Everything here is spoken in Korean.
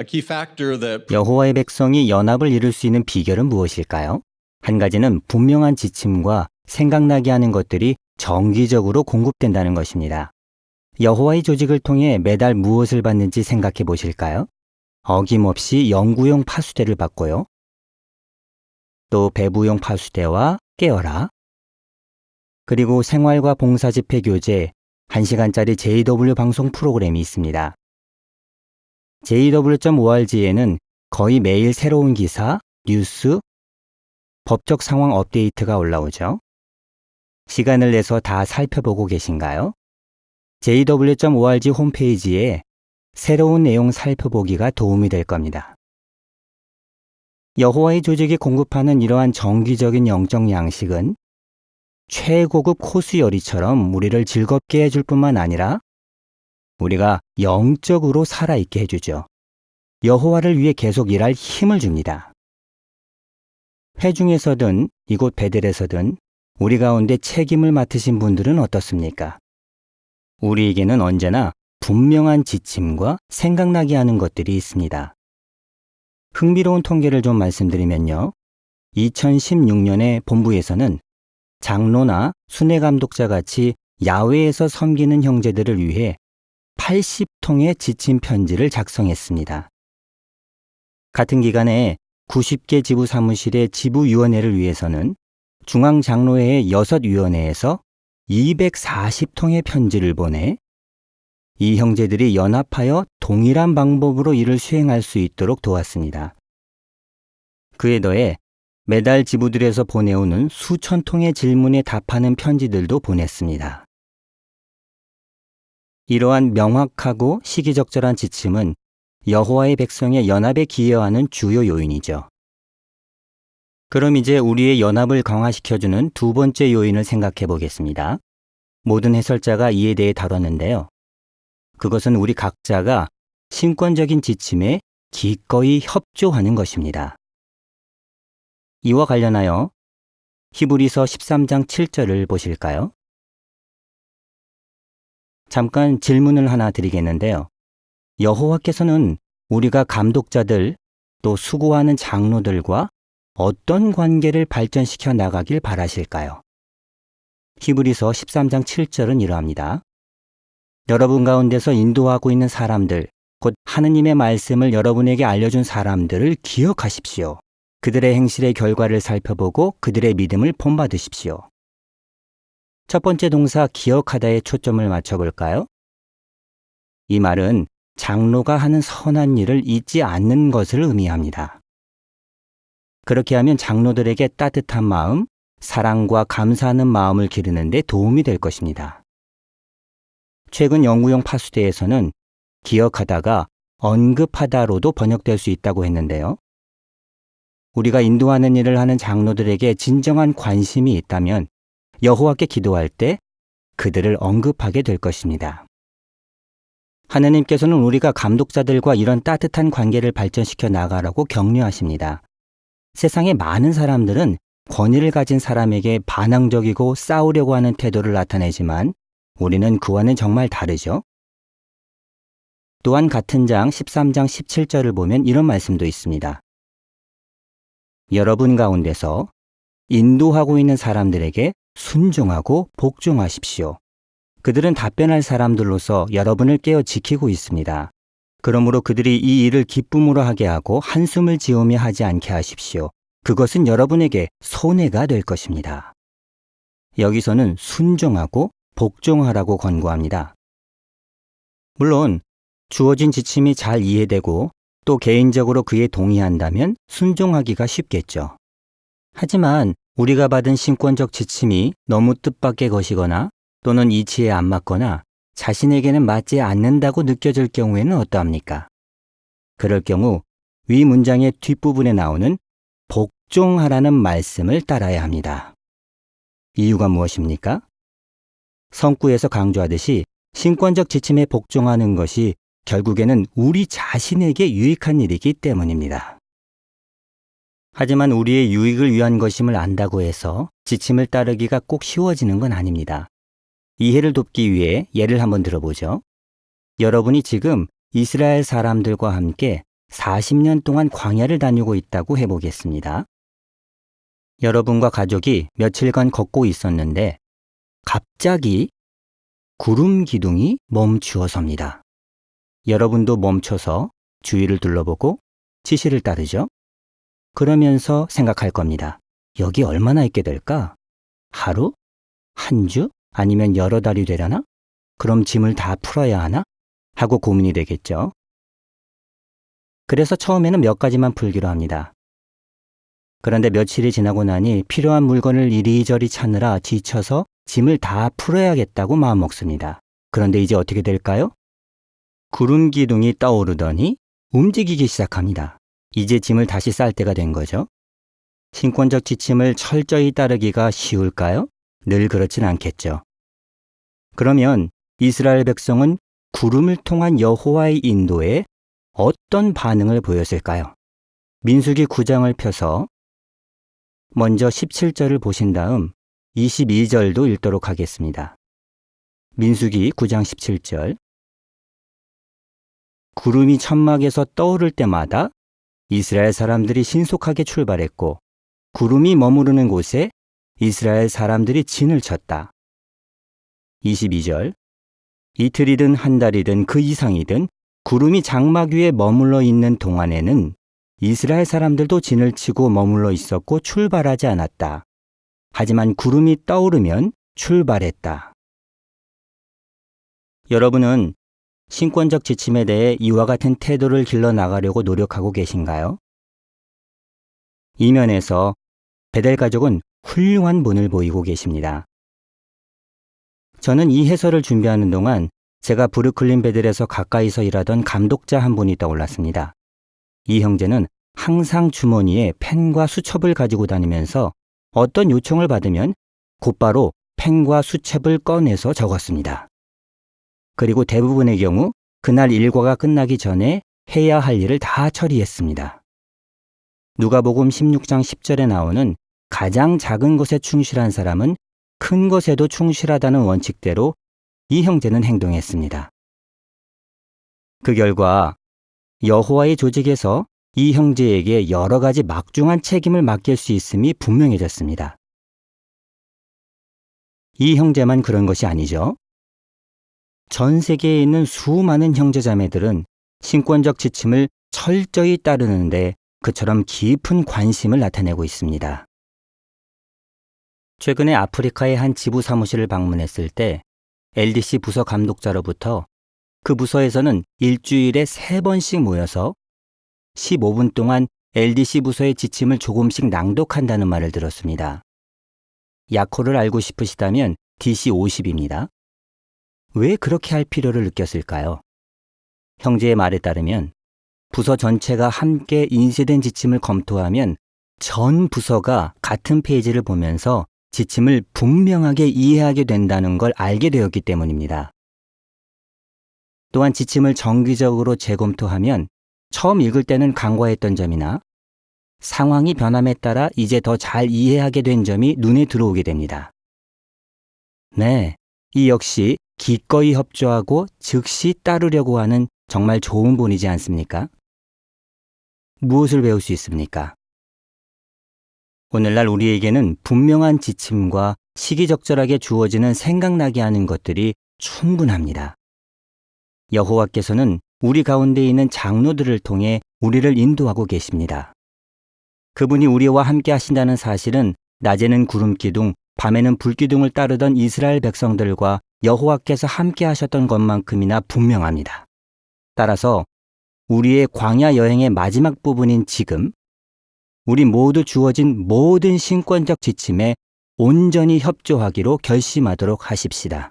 A key factor that 여호와의 백성이 연합을 이룰 수 있는 비결은 무엇일까요? 한 가지는 분명한 지침과 생각나게 하는 것들이 정기적으로 공급된다는 것입니다. 여호와의 조직을 통해 매달 무엇을 받는지 생각해 보실까요? 어김없이 연구용 파수대를 받고요. 또 배부용 파수대와 깨어라. 그리고 생활과 봉사 집회 교재 1시간짜리 JW 방송 프로그램이 있습니다. JW.org에는 거의 매일 새로운 기사, 뉴스, 법적 상황 업데이트가 올라오죠. 시간을 내서 다 살펴보고 계신가요? JW.org 홈페이지에 새로운 내용 살펴보기가 도움이 될 겁니다. 여호와의 조직이 공급하는 이러한 정기적인 영적 양식은 최고급 코스 요리처럼 우리를 즐겁게 해줄 뿐만 아니라 우리가 영적으로 살아있게 해주죠. 여호와를 위해 계속 일할 힘을 줍니다. 회중에서든 이곳 베델에서든 우리 가운데 책임을 맡으신 분들은 어떻습니까? 우리에게는 언제나 분명한 지침과 생각나게 하는 것들이 있습니다. 흥미로운 통계를 좀 말씀드리면요. 2016년에 본부에서는 장로나 순회감독자 같이 야외에서 섬기는 형제들을 위해 80통의 지침 편지를 작성했습니다. 같은 기간에 90개 지부 사무실의 지부위원회를 위해서는 중앙장로회의 6위원회에서 240통의 편지를 보내 이 형제들이 연합하여 동일한 방법으로 일을 수행할 수 있도록 도왔습니다. 그에 더해 매달 지부들에서 보내오는 수천 통의 질문에 답하는 편지들도 보냈습니다. 이러한 명확하고 시기적절한 지침은 여호와의 백성의 연합에 기여하는 주요 요인이죠. 그럼 이제 우리의 연합을 강화시켜주는 두 번째 요인을 생각해 보겠습니다. 모든 해설자가 이에 대해 다뤘는데요. 그것은 우리 각자가 신권적인 지침에 기꺼이 협조하는 것입니다. 이와 관련하여 히브리서 13장 7절을 보실까요? 잠깐 질문을 하나 드리겠는데요. 여호와께서는 우리가 감독자들 또 수고하는 장로들과 어떤 관계를 발전시켜 나가길 바라실까요? 히브리서 13장 7절은 이러합니다. 여러분 가운데서 인도하고 있는 사람들, 곧 하느님의 말씀을 여러분에게 알려준 사람들을 기억하십시오. 그들의 행실의 결과를 살펴보고 그들의 믿음을 본받으십시오. 첫 번째 동사 기억하다에 초점을 맞춰볼까요? 이 말은 장로가 하는 선한 일을 잊지 않는 것을 의미합니다. 그렇게 하면 장로들에게 따뜻한 마음, 사랑과 감사하는 마음을 기르는 데 도움이 될 것입니다. 최근 연구용 파수대에서는 기억하다가 언급하다로도 번역될 수 있다고 했는데요. 우리가 인도하는 일을 하는 장로들에게 진정한 관심이 있다면 여호와께 기도할 때 그들을 언급하게 될 것입니다. 하느님께서는 우리가 감독자들과 이런 따뜻한 관계를 발전시켜 나가라고 격려하십니다. 세상의 많은 사람들은 권위를 가진 사람에게 반항적이고 싸우려고 하는 태도를 나타내지만 우리는 그와는 정말 다르죠. 또한 같은 장 13장 17절을 보면 이런 말씀도 있습니다. 여러분 가운데서 인도하고 있는 사람들에게 순종하고 복종하십시오. 그들은 답변할 사람들로서 여러분을 깨어 지키고 있습니다. 그러므로 그들이 이 일을 기쁨으로 하게 하고 한숨을 지으며 하지 않게 하십시오. 그것은 여러분에게 손해가 될 것입니다. 여기서는 순종하고 복종하라고 권고합니다. 물론 주어진 지침이 잘 이해되고 또 개인적으로 그에 동의한다면 순종하기가 쉽겠죠. 하지만 우리가 받은 신권적 지침이 너무 뜻밖의 것이거나 또는 이치에 안 맞거나 자신에게는 맞지 않는다고 느껴질 경우에는 어떠합니까? 그럴 경우 위 문장의 뒷부분에 나오는 복종하라는 말씀을 따라야 합니다. 이유가 무엇입니까? 성구에서 강조하듯이 신권적 지침에 복종하는 것이 결국에는 우리 자신에게 유익한 일이기 때문입니다. 하지만 우리의 유익을 위한 것임을 안다고 해서 지침을 따르기가 꼭 쉬워지는 건 아닙니다. 이해를 돕기 위해 예를 한번 들어보죠. 여러분이 지금 이스라엘 사람들과 함께 40년 동안 광야를 다니고 있다고 해보겠습니다. 여러분과 가족이 며칠간 걷고 있었는데 갑자기 구름 기둥이 멈추어 섭니다. 여러분도 멈춰서 주위를 둘러보고 지시를 따르죠. 그러면서 생각할 겁니다. 여기 얼마나 있게 될까? 하루? 한 주? 아니면 여러 달이 되려나? 그럼 짐을 다 풀어야 하나? 하고 고민이 되겠죠. 그래서 처음에는 몇 가지만 풀기로 합니다. 그런데 며칠이 지나고 나니 필요한 물건을 이리저리 찾느라 지쳐서 짐을 다 풀어야겠다고 마음먹습니다. 그런데 이제 어떻게 될까요? 구름 기둥이 떠오르더니 움직이기 시작합니다. 이제 짐을 다시 쌀 때가 된 거죠. 신권적 지침을 철저히 따르기가 쉬울까요? 늘 그렇진 않겠죠. 그러면 이스라엘 백성은 구름을 통한 여호와의 인도에 어떤 반응을 보였을까요? 민수기 9장을 펴서 먼저 17절을 보신 다음 22절도 읽도록 하겠습니다. 민수기 9장 17절. 구름이 천막에서 떠오를 때마다 이스라엘 사람들이 신속하게 출발했고 구름이 머무르는 곳에 이스라엘 사람들이 진을 쳤다. 22절. 이틀이든 한 달이든 그 이상이든 구름이 장막 위에 머물러 있는 동안에는 이스라엘 사람들도 진을 치고 머물러 있었고 출발하지 않았다. 하지만 구름이 떠오르면 출발했다. 여러분은 신권적 지침에 대해 이와 같은 태도를 길러나가려고 노력하고 계신가요? 이 면에서 베델 가족은 훌륭한 본을 보이고 계십니다. 저는 이 해설을 준비하는 동안 제가 브루클린 베델에서 가까이서 일하던 감독자 한 분이 떠올랐습니다. 이 형제는 항상 주머니에 펜과 수첩을 가지고 다니면서 어떤 요청을 받으면 곧바로 펜과 수첩을 꺼내서 적었습니다. 그리고 대부분의 경우 그날 일과가 끝나기 전에 해야 할 일을 다 처리했습니다. 누가복음 16장 10절에 나오는 가장 작은 것에 충실한 사람은 큰 것에도 충실하다는 원칙대로 이 형제는 행동했습니다. 그 결과 여호와의 조직에서 이 형제에게 여러 가지 막중한 책임을 맡길 수 있음이 분명해졌습니다. 이 형제만 그런 것이 아니죠. 전 세계에 있는 수많은 형제자매들은 신권적 지침을 철저히 따르는데 그처럼 깊은 관심을 나타내고 있습니다. 최근에 아프리카의 한 지부 사무실을 방문했을 때 LDC 부서 감독자로부터 그 부서에서는 일주일에 3번씩 모여서 15분 동안 LDC 부서의 지침을 조금씩 낭독한다는 말을 들었습니다. 약호를 알고 싶으시다면 DC50입니다. 왜 그렇게 할 필요를 느꼈을까요? 형제의 말에 따르면 부서 전체가 함께 인쇄된 지침을 검토하면 전 부서가 같은 페이지를 보면서 지침을 분명하게 이해하게 된다는 걸 알게 되었기 때문입니다. 또한 지침을 정기적으로 재검토하면 처음 읽을 때는 간과했던 점이나 상황이 변함에 따라 이제 더 잘 이해하게 된 점이 눈에 들어오게 됩니다. 네, 이 역시 기꺼이 협조하고 즉시 따르려고 하는 정말 좋은 본이지 않습니까? 무엇을 배울 수 있습니까? 오늘날 우리에게는 분명한 지침과 시기적절하게 주어지는 생각나게 하는 것들이 충분합니다. 여호와께서는 우리 가운데 있는 장로들을 통해 우리를 인도하고 계십니다. 그분이 우리와 함께 하신다는 사실은 낮에는 구름기둥, 밤에는 불기둥을 따르던 이스라엘 백성들과 여호와께서 함께 하셨던 것만큼이나 분명합니다. 따라서 우리의 광야 여행의 마지막 부분인 지금, 우리 모두 주어진 모든 신권적 지침에 온전히 협조하기로 결심하도록 하십시다.